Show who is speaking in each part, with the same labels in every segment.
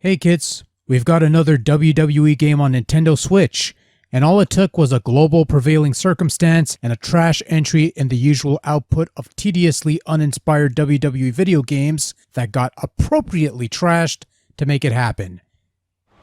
Speaker 1: Hey kids, we've got another WWE game on Nintendo Switch, and all it took was a global prevailing circumstance and a trash entry in the usual output of tediously uninspired WWE video games that got appropriately trashed to make it happen.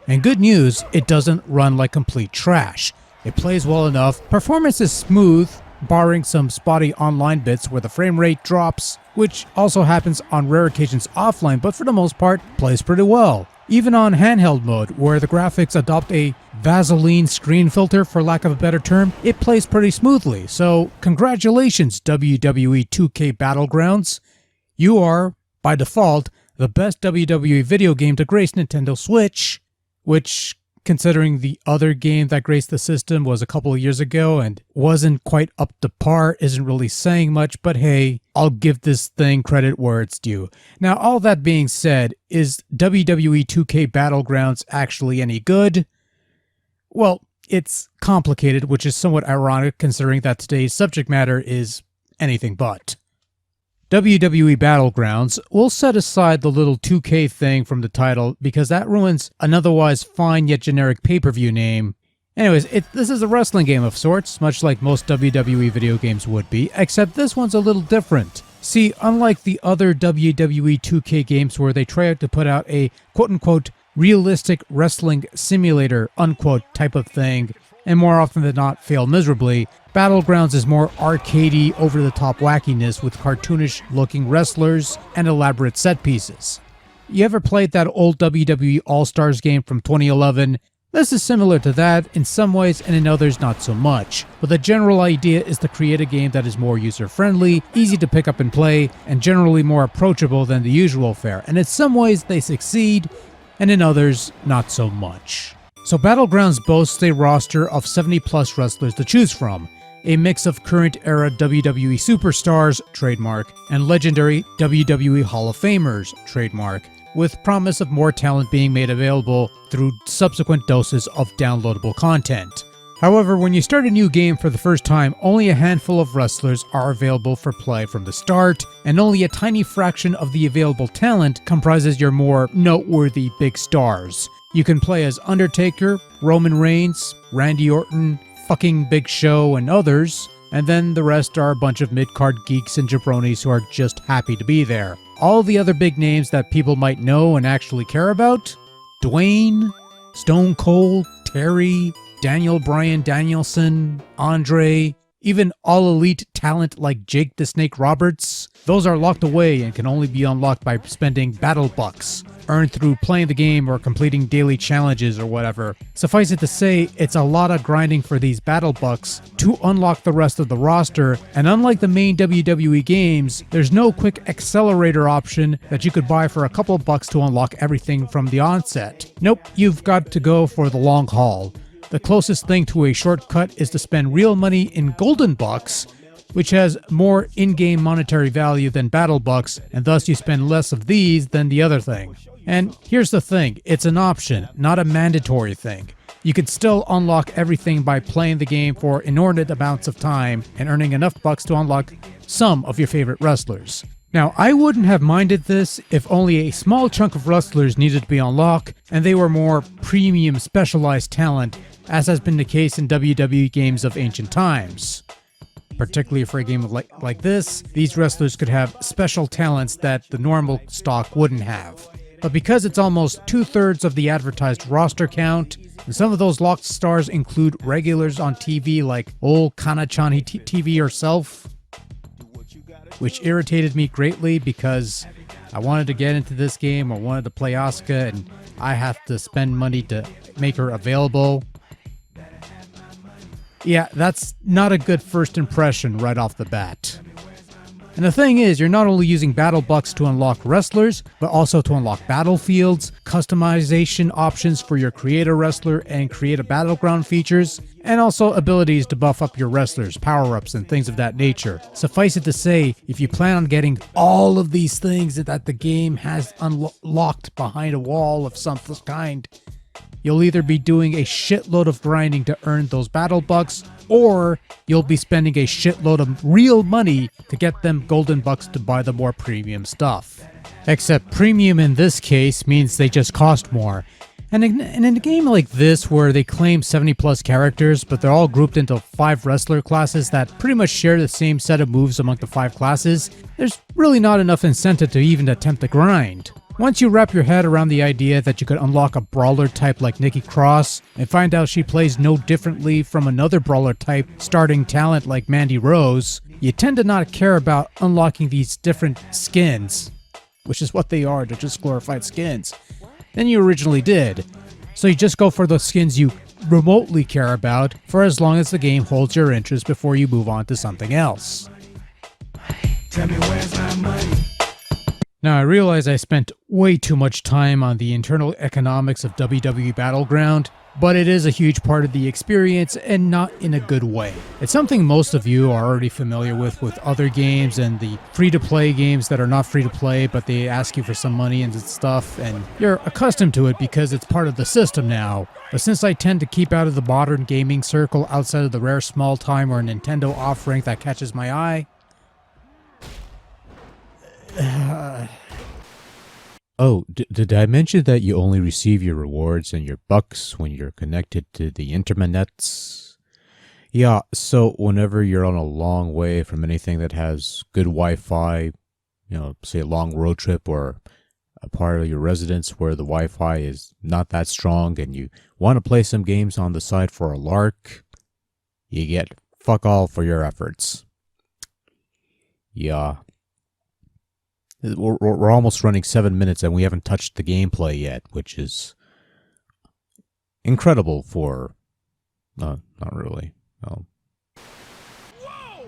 Speaker 1: And good news, it doesn't run like complete trash. It plays well enough, performance is smooth, barring some spotty online bits where the frame rate drops, which also happens on rare occasions offline, but for the most part, plays pretty well. Even on handheld mode, where the graphics adopt a Vaseline screen filter for lack of a better term, it plays pretty smoothly. So congratulations WWE 2K Battlegrounds. You are, by default, the best WWE video game to grace Nintendo Switch, which, considering the other game that graced the system was a couple of years ago and wasn't quite up to par, isn't really saying much, but hey, I'll give this thing credit where it's due. Now, all that being said, is WWE 2K Battlegrounds actually any good? Well, it's complicated, which is somewhat ironic considering that today's subject matter is anything but. WWE Battlegrounds, we'll set aside the little 2K thing from the title because that ruins an otherwise fine yet generic pay-per-view name. Anyways, this is a wrestling game of sorts, much like most WWE video games would be, except this one's a little different. See, unlike the other WWE 2K games where they try to put out a quote-unquote realistic wrestling simulator unquote type of thing, and more often than not fail miserably, Battlegrounds is more arcadey, over-the-top wackiness with cartoonish-looking wrestlers and elaborate set pieces. You ever played that old WWE All-Stars game from 2011? This is similar to that in some ways and in others not so much, but the general idea is to create a game that is more user-friendly, easy to pick up and play, and generally more approachable than the usual fare, and in some ways they succeed, and in others not so much. So Battlegrounds boasts a roster of 70+ wrestlers to choose from, a mix of current-era WWE superstars, trademark, and legendary WWE Hall of Famers, trademark, with promise of more talent being made available through subsequent doses of downloadable content. However, when you start a new game for the first time, only a handful of wrestlers are available for play from the start, and only a tiny fraction of the available talent comprises your more noteworthy big stars. You can play as Undertaker, Roman Reigns, Randy Orton, fucking Big Show, and others, and then the rest are a bunch of mid-card geeks and jabronis who are just happy to be there. All the other big names that people might know and actually care about? Dwayne, Stone Cold, Terry, Daniel Bryan Danielson, Andre, even all-elite talent like Jake the Snake Roberts, those are locked away and can only be unlocked by spending battle bucks, earned through playing the game or completing daily challenges or whatever. Suffice it to say, it's a lot of grinding for these battle bucks to unlock the rest of the roster, and unlike the main WWE games, there's no quick accelerator option that you could buy for a couple of bucks to unlock everything from the onset. Nope, you've got to go for the long haul. The closest thing to a shortcut is to spend real money in golden bucks, which has more in-game monetary value than battle bucks, and thus you spend less of these than the other thing. And here's the thing, it's an option, not a mandatory thing. You could still unlock everything by playing the game for inordinate amounts of time and earning enough bucks to unlock some of your favorite wrestlers. Now, I wouldn't have minded this if only a small chunk of wrestlers needed to be unlocked and they were more premium specialized talent, as has been the case in WWE games of ancient times. Particularly for a game like this, these wrestlers could have special talents that the normal stock wouldn't have. But because it's almost 2/3 of the advertised roster count, and some of those locked stars include regulars on TV like old Kanachani TV herself, which irritated me greatly because I wanted to get into this game, I wanted to play Asuka, and I have to spend money to make her available. Yeah, that's not a good first impression right off the bat. And the thing is, you're not only using battle bucks to unlock wrestlers, but also to unlock battlefields, customization options for your creator wrestler and create a battleground features, and also abilities to buff up your wrestlers, power-ups, and things of that nature. Suffice it to say, if you plan on getting all of these things that the game has unlocked behind a wall of some kind, you'll either be doing a shitload of grinding to earn those battle bucks, or you'll be spending a shitload of real money to get them golden bucks to buy the more premium stuff. Except premium in this case means they just cost more. And in a game like this, where they claim 70 plus characters, but they're all grouped into 5 wrestler classes that pretty much share the same set of moves among the 5 classes, there's really not enough incentive to even attempt the grind. Once you wrap your head around the idea that you could unlock a brawler type like Nikki Cross, and find out she plays no differently from another brawler type starting talent like Mandy Rose, you tend to not care about unlocking these different skins, which is what they are, they're just glorified skins, than you originally did. So you just go for the skins you remotely care about for as long as the game holds your interest before you move on to something else. Tell me where's my money? Now I realize I spent way too much time on the internal economics of WWE Battleground, but it is a huge part of the experience and not in a good way. It's something most of you are already familiar with other games and the free-to-play games that are not free-to-play, but they ask you for some money and stuff, and you're accustomed to it because it's part of the system now. But since I tend to keep out of the modern gaming circle outside of the rare small time or Nintendo offering that catches my eye, oh, did I mention that you only receive your rewards and your bucks when you're connected to the internets? Yeah, so whenever you're on a long way from anything that has good Wi-Fi, say a long road trip or a part of your residence where the Wi-Fi is not that strong and you want to play some games on the side for a lark, you get fuck all for your efforts. Yeah. We're almost running 7 minutes and we haven't touched the gameplay yet, which is incredible for... not really. No.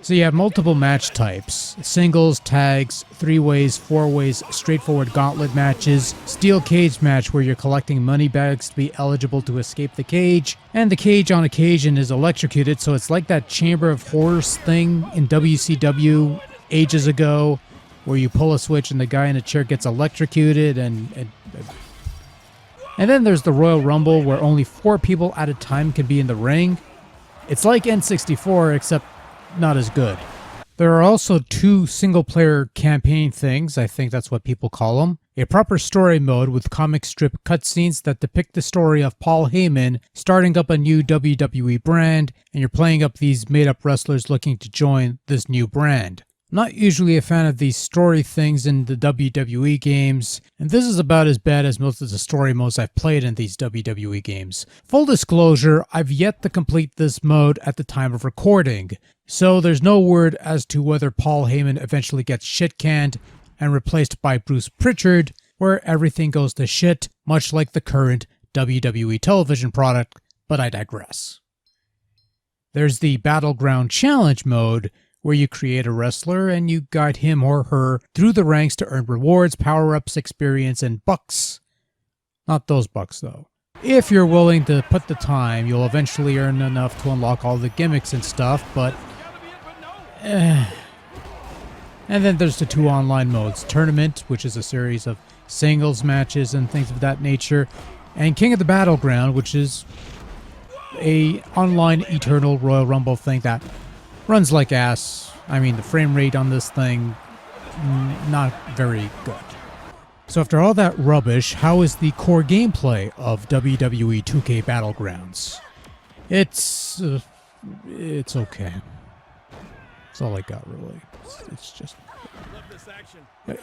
Speaker 1: So you have multiple match types: singles, tags, 3-ways, 4-ways, straightforward gauntlet matches, steel cage match where you're collecting money bags to be eligible to escape the cage, and the cage on occasion is electrocuted, so it's like that Chamber of Horrors thing in WCW ages ago, where you pull a switch and the guy in the chair gets electrocuted, and then there's the Royal Rumble, where only 4 people at a time can be in the ring. It's like N64, except not as good. There are also 2 single-player campaign things, I think that's what people call them. A proper story mode with comic strip cutscenes that depict the story of Paul Heyman starting up a new WWE brand, and you're playing up these made-up wrestlers looking to join this new brand. Not usually a fan of these story things in the WWE games, and this is about as bad as most of the story modes I've played in these WWE games. Full disclosure, I've yet to complete this mode at the time of recording, so there's no word as to whether Paul Heyman eventually gets shit-canned and replaced by Bruce Pritchard, where everything goes to shit, much like the current WWE television product, but I digress. There's the Battleground Challenge mode, where you create a wrestler and you guide him or her through the ranks to earn rewards, power-ups, experience, and bucks. Not those bucks, though. If you're willing to put the time, you'll eventually earn enough to unlock all the gimmicks and stuff, but... And then there's the 2 online modes: Tournament, which is a series of singles matches and things of that nature, and King of the Battleground, which is a online Eternal Royal Rumble thing that runs like ass. I mean, the frame rate on this thing, not very good. So after all that rubbish, how is the core gameplay of WWE 2K Battlegrounds? It's okay. That's all I got, really.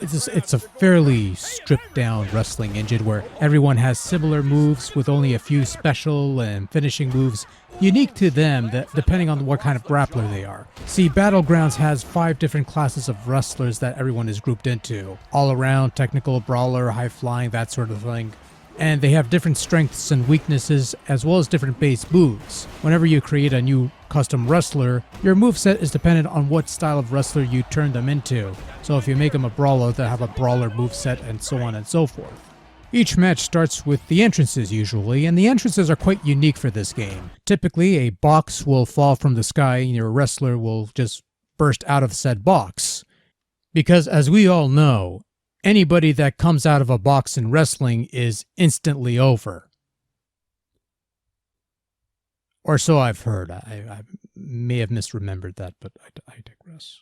Speaker 1: It's a fairly stripped down wrestling engine where everyone has similar moves with only a few special and finishing moves unique to them, that depending on what kind of grappler they are. See, Battlegrounds has 5 different classes of wrestlers that everyone is grouped into: all around, technical, brawler, high flying, that sort of thing. And they have different strengths and weaknesses, as well as different base moves. Whenever you create a new custom wrestler, your moveset is dependent on what style of wrestler you turn them into. So if you make them a brawler, they'll have a brawler moveset, and so on and so forth. Each match starts with the entrances usually, and the entrances are quite unique for this game. Typically, a box will fall from the sky and your wrestler will just burst out of said box. Because as we all know, anybody that comes out of a box in wrestling is instantly over. Or so I've heard. I may have misremembered that, but I digress.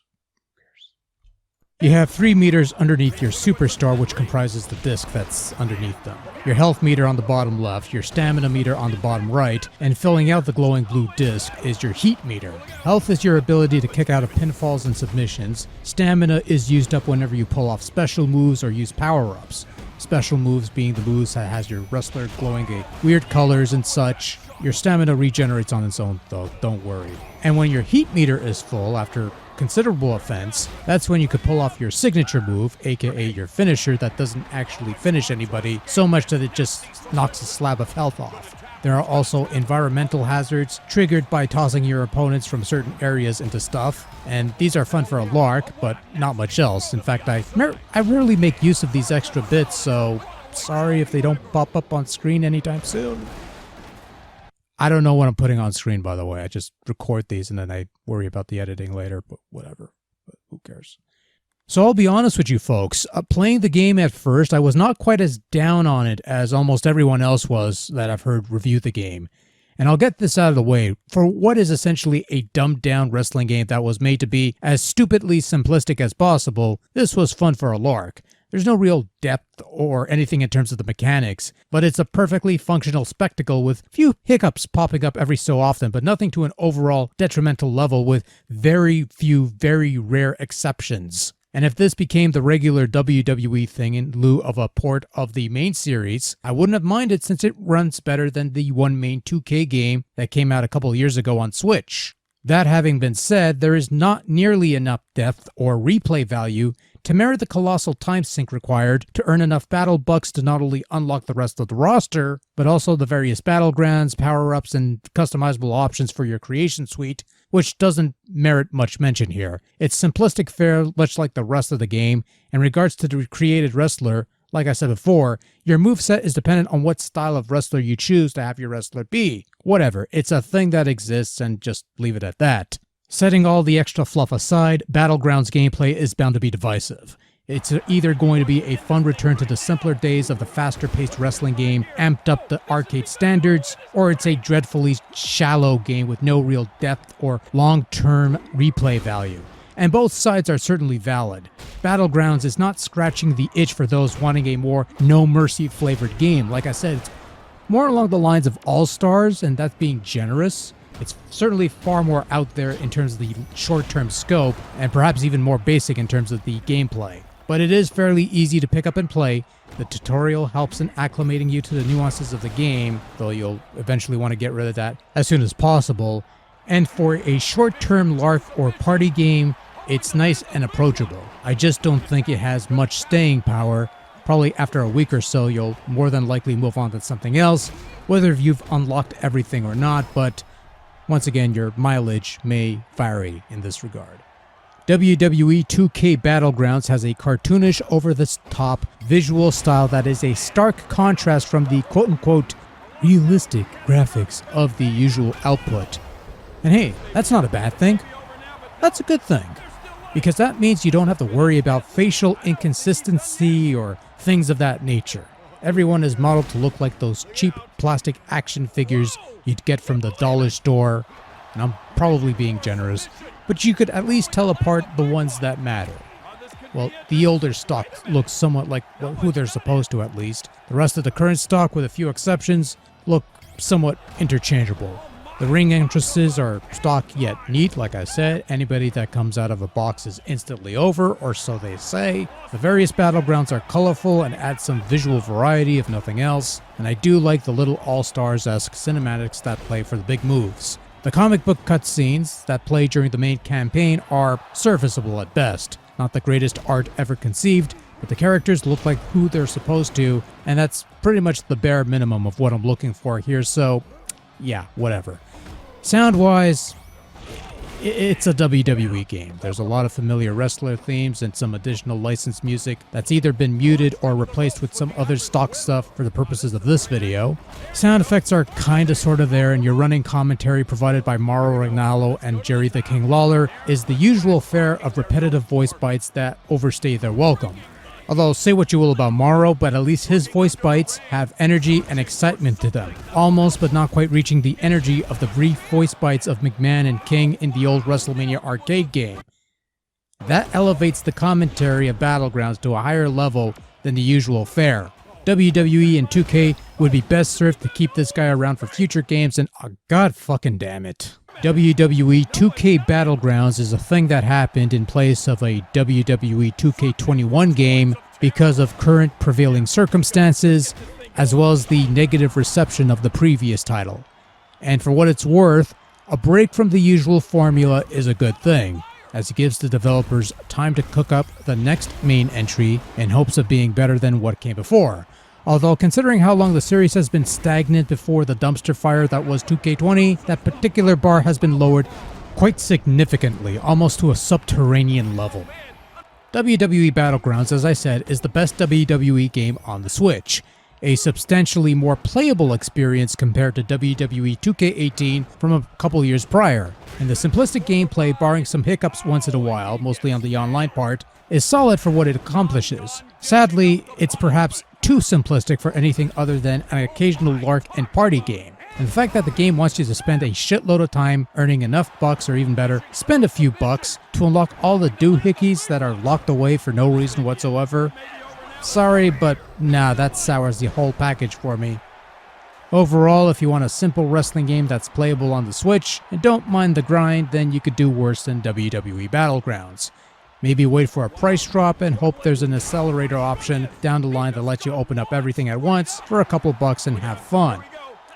Speaker 1: You have 3 meters underneath your superstar, which comprises the disc that's underneath them. Your health meter on the bottom left, your stamina meter on the bottom right, and filling out the glowing blue disc is your heat meter. Health is your ability to kick out of pinfalls and submissions. Stamina is used up whenever you pull off special moves or use power-ups. Special moves being the moves that has your wrestler glowing a weird colors and such. Your stamina regenerates on its own though, don't worry. And when your heat meter is full after considerable offense, that's when you could pull off your signature move, aka your finisher that doesn't actually finish anybody so much that it just knocks a slab of health off. There are also environmental hazards triggered by tossing your opponents from certain areas into stuff, and these are fun for a lark, but not much else. In fact, I rarely make use of these extra bits, so sorry if they don't pop up on screen anytime soon. I don't know what I'm putting on screen, by the way. I just record these and then I worry about the editing later, but whatever. But who cares? So I'll be honest with you folks, playing the game at first, I was not quite as down on it as almost everyone else was that I've heard review the game. And I'll get this out of the way. For what is essentially a dumbed-down wrestling game that was made to be as stupidly simplistic as possible, this was fun for a lark. There's no real depth or anything in terms of the mechanics, but it's a perfectly functional spectacle with few hiccups popping up every so often, but nothing to an overall detrimental level with very few, very rare exceptions. And if this became the regular WWE thing in lieu of a port of the main series, I wouldn't have minded since it runs better than the one main 2K game that came out a couple years ago on Switch. That having been said, there is not nearly enough depth or replay value to merit the colossal time sink required to earn enough battle bucks to not only unlock the rest of the roster, but also the various battlegrounds, power-ups, and customizable options for your creation suite, which doesn't merit much mention here. It's simplistic fare, much like the rest of the game. In regards to the created wrestler, like I said before, your moveset is dependent on what style of wrestler you choose to have your wrestler be. Whatever, it's a thing that exists and just leave it at that. Setting all the extra fluff aside, Battlegrounds gameplay is bound to be divisive. It's either going to be a fun return to the simpler days of the faster-paced wrestling game, amped up the arcade standards, or it's a dreadfully shallow game with no real depth or long-term replay value. And both sides are certainly valid. Battlegrounds is not scratching the itch for those wanting a more no-mercy flavored game. Like I said, it's more along the lines of All-Stars, and that's being generous. It's certainly far more out there in terms of the short-term scope, and perhaps even more basic in terms of the gameplay. But it is fairly easy to pick up and play. The tutorial helps in acclimating you to the nuances of the game, though you'll eventually want to get rid of that as soon as possible. And for a short-term LARP or party game, it's nice and approachable. I just don't think it has much staying power. Probably after a week or so, you'll more than likely move on to something else, whether you've unlocked everything or not, but once again, your mileage may vary in this regard. WWE 2K Battlegrounds has a cartoonish, over-the-top visual style that is a stark contrast from the quote-unquote realistic graphics of the usual output. And hey, that's not a bad thing. That's a good thing, because that means you don't have to worry about facial inconsistency or things of that nature. Everyone is modeled to look like those cheap plastic action figures you'd get from the dollar store, and I'm probably being generous, but you could at least tell apart the ones that matter. Well, the older stock looks somewhat like who they're supposed to at least. The rest of the current stock, with a few exceptions, look somewhat interchangeable. The ring entrances are stock yet neat, like I said. Anybody that comes out of a box is instantly over, or so they say. The various battlegrounds are colorful and add some visual variety, if nothing else. And I do like the little All-Stars-esque cinematics that play for the big moves. The comic book cutscenes that play during the main campaign are serviceable at best. Not the greatest art ever conceived, but the characters look like who they're supposed to, and that's pretty much the bare minimum of what I'm looking for here, so yeah, whatever. Sound-wise, it's a WWE game. There's a lot of familiar wrestler themes and some additional licensed music that's either been muted or replaced with some other stock stuff for the purposes of this video. Sound effects are kinda sorta there, and your running commentary provided by Mauro Ranallo and Jerry the King Lawler is the usual fare of repetitive voice bites that overstay their welcome. Although, say what you will about Mauro, but at least his voice bites have energy and excitement to them. Almost, but not quite reaching the energy of the brief voice bites of McMahon and King in the old WrestleMania arcade game. That elevates the commentary of Battlegrounds to a higher level than the usual fare. WWE and 2K would be best served to keep this guy around for future games, and god fucking damn it. WWE 2K Battlegrounds is a thing that happened in place of a WWE 2K21 game because of current prevailing circumstances, as well as the negative reception of the previous title. And for what it's worth, a break from the usual formula is a good thing, as it gives the developers time to cook up the next main entry in hopes of being better than what came before. Although considering how long the series has been stagnant before the dumpster fire that was 2K20, that particular bar has been lowered quite significantly, almost to a subterranean level. WWE Battlegrounds, as I said, is the best WWE game on the Switch, a substantially more playable experience compared to WWE 2K18 from a couple years prior. And the simplistic gameplay, barring some hiccups once in a while, mostly on the online part, is solid for what it accomplishes. Sadly, it's perhaps too simplistic for anything other than an occasional lark and party game. And the fact that the game wants you to spend a shitload of time earning enough bucks, or even better, spend a few bucks to unlock all the doohickeys that are locked away for no reason whatsoever. Sorry, but nah, that sours the whole package for me. Overall, if you want a simple wrestling game that's playable on the Switch and don't mind the grind, then you could do worse than WWE Battlegrounds. Maybe wait for a price drop and hope there's an accelerator option down the line that lets you open up everything at once for a couple bucks and have fun.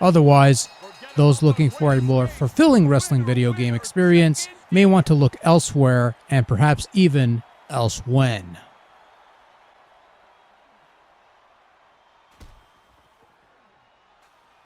Speaker 1: Otherwise, those looking for a more fulfilling wrestling video game experience may want to look elsewhere and perhaps even elsewhen.